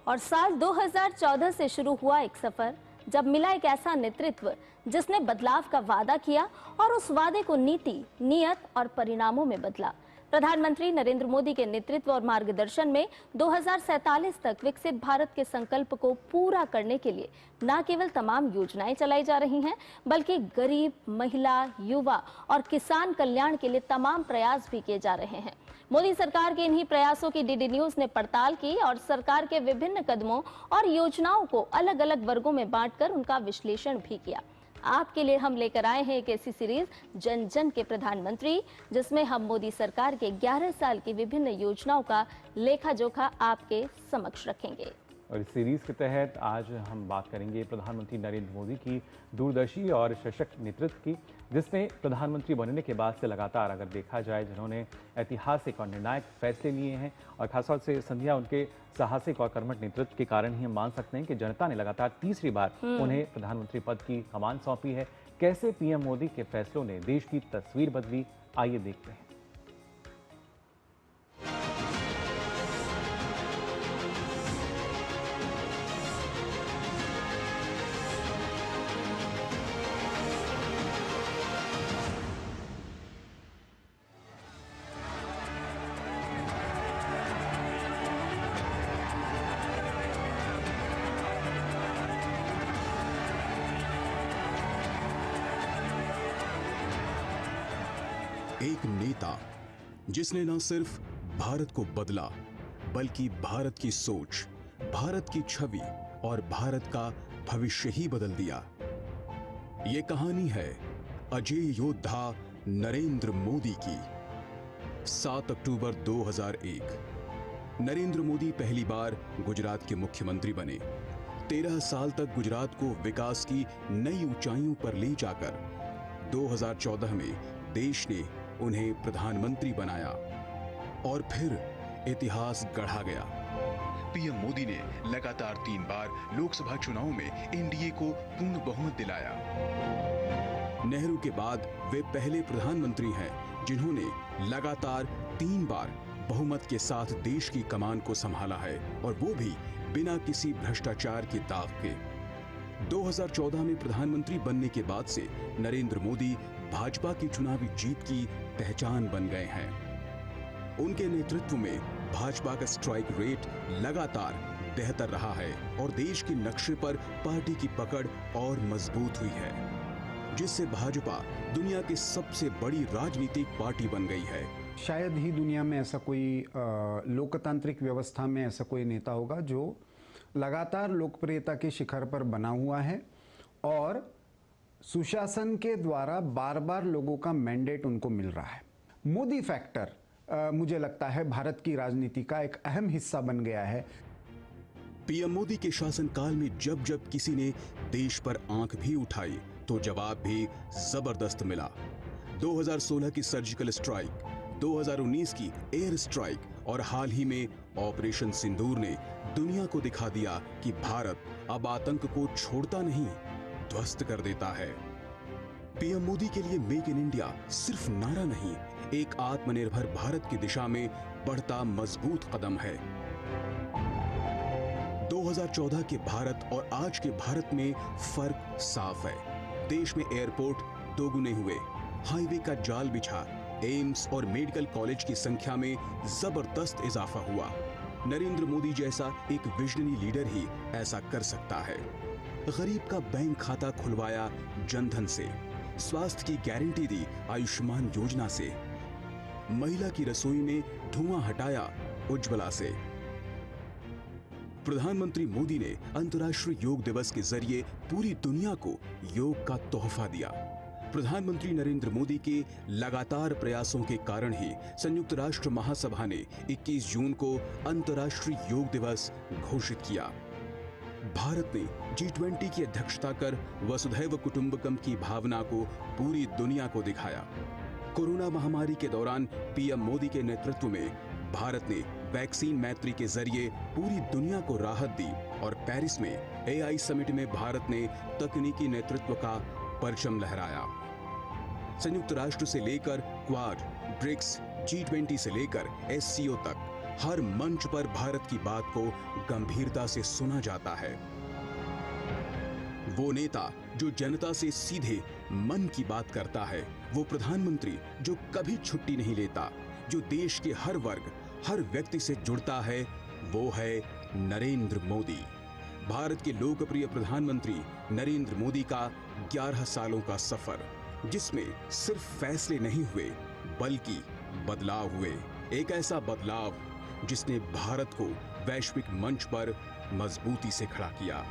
और साल 2014 से शुरू हुआ एक सफर, जब मिला एक ऐसा नेतृत्व जिसने बदलाव का वादा किया और उस वादे को नीति, नियत और परिणामों में बदला। प्रधानमंत्री नरेंद्र मोदी के नेतृत्व और मार्गदर्शन में 2047 तक विकसित भारत के संकल्प को पूरा करने के लिए न केवल तमाम योजनाएं चलाई जा रही हैं, बल्कि गरीब, महिला, युवा और किसान कल्याण के लिए तमाम प्रयास भी किए जा रहे हैं। मोदी सरकार के इन्हीं प्रयासों की डीडी न्यूज ने पड़ताल की और सरकार के विभिन्न कदमों और योजनाओं को अलग अलग वर्गों में बांटकर उनका विश्लेषण भी किया। आपके लिए हम लेकर आए हैं एक ऐसी सीरीज जन जन के प्रधानमंत्री, जिसमें हम मोदी सरकार के 11 साल की विभिन्न योजनाओं का लेखा जोखा आपके समक्ष रखेंगे। और इस सीरीज के तहत आज हम बात करेंगे प्रधानमंत्री नरेंद्र मोदी की दूरदर्शी और सशक्त नेतृत्व की, जिसने प्रधानमंत्री बनने के बाद से लगातार अगर देखा जाए जिन्होंने ऐतिहासिक और निर्णायक फैसले लिए हैं और खासतौर से संध्या उनके साहसिक और कर्मठ नेतृत्व के कारण ही हम मान सकते हैं कि जनता ने लगातार तीसरी बार उन्हें प्रधानमंत्री पद की कमान सौंपी है। कैसे पीएम मोदी के फैसलों ने देश की तस्वीर बदली, आइए देखते हैं। एक नेता जिसने न सिर्फ भारत को बदला, बल्कि भारत की सोच, भारत की छवि और भारत का भविष्य ही बदल दिया। ये कहानी है अजय योद्धा नरेंद्र मोदी की। 7 अक्टूबर 2001 नरेंद्र मोदी पहली बार गुजरात के मुख्यमंत्री बने। 13 साल तक गुजरात को विकास की नई ऊंचाइयों पर ले जाकर 2014 में देश ने उन्हें प्रधानमंत्री बनाया और फिर इतिहास गढ़ा गया। पीएम मोदी ने लगातार 3 बार लोकसभा चुनाव में एनडीए को पूर्ण बहुमत दिलाया। नेहरू के बाद वे पहले प्रधानमंत्री हैं जिन्होंने लगातार 3 बार बहुमत के साथ देश की कमान को संभाला है, और वो भी बिना किसी भ्रष्टाचार के दाग के। 2014 में प्रधानमंत्री बनने के बाद से नरेंद्र मोदी भाजपा की चुनावी जीत की पहचान बन गए हैं। उनके नेतृत्व में भाजपा का स्ट्राइक रेट लगातार बेहतर रहा है और देश के नक्शे पर पार्टी की पकड़ और मजबूत हुई है, जिससे भाजपा दुनिया की सबसे बड़ी राजनीतिक पार्टी बन गई है। शायद ही दुनिया में ऐसा कोई लोकतांत्रिक व्यवस्था में ऐसा कोई नेता होगा जो लगातार लोकप्रियता के शिखर पर बना हुआ है और सुशासन के द्वारा बार बार लोगों का मैंडेट उनको मिल रहा है। मोदी फैक्टर मुझे लगता है भारत की राजनीति का एक अहम हिस्सा बन गया है। पीएम मोदी के शासनकाल में जब जब किसी ने देश पर आंख भी उठाई तो जवाब भी जबरदस्त मिला। 2016 की सर्जिकल स्ट्राइक, 2019 की एयर स्ट्राइक और हाल ही में ऑपरेशन सिंदूर ने दुनिया को दिखा दिया कि भारत अब आतंक को छोड़ता नहीं, ध्वस्त कर देता है। पीएम मोदी के लिए मेक इन इंडिया सिर्फ नारा नहीं, एक आत्मनिर्भर भारत की दिशा में बढ़ता मजबूत कदम है। 2014 के भारत और आज के भारत में फर्क साफ है। देश में एयरपोर्ट दोगुने हुए, हाईवे का जाल बिछा, एम्स और मेडिकल कॉलेज की संख्या में जबरदस्त इजाफा हुआ। नरेंद्र मोदी जैसा एक विजनरी लीडर ही ऐसा कर सकता है। गरीब का बैंक खाता खुलवाया जनधन से, स्वास्थ्य की गारंटी दी आयुष्मान योजना से, महिला की रसोई में धुआं हटाया उज्ज्वला से। प्रधानमंत्री मोदी ने अंतर्राष्ट्रीय योग दिवस के जरिए पूरी दुनिया को योग का तोहफा दिया। प्रधानमंत्री नरेंद्र मोदी के लगातार प्रयासों के कारण ही संयुक्त राष्ट्र महासभा ने 21 जून को अंतर्राष्ट्रीय योग दिवस घोषित किया। भारत ने G20 की अध्यक्षता कर वसुधैव कुटुंबकम की भावना को पूरी दुनिया को दिखाया। कोरोना महामारी के दौरान पीएम मोदी के नेतृत्व में भारत ने वैक्सीन मैत्री के जरिए पूरी दुनिया को राहत दी और पेरिस में AI समिट में भारत ने तकनीकी नेतृत्व का परचम लहराया। संयुक्त राष्ट्र से लेकर क्वाड, ब्रिक्स, G20 से लेकर SCO तक हर मंच पर भारत की बात को गंभीरता से सुना जाता है। वो नेता जो जनता से सीधे मन की बात करता है, वो प्रधानमंत्री जो कभी छुट्टी नहीं लेता, जो देश के हर वर्ग, हर व्यक्ति से जुड़ता है, वो है नरेंद्र मोदी। भारत के लोकप्रिय प्रधानमंत्री नरेंद्र मोदी का 11 सालों का सफर, जिसमें सिर्फ फैसले नहीं हुए बल्कि बदलाव हुए। एक ऐसा बदलाव जिसने भारत को वैश्विक मंच पर मजबूती से खड़ा किया।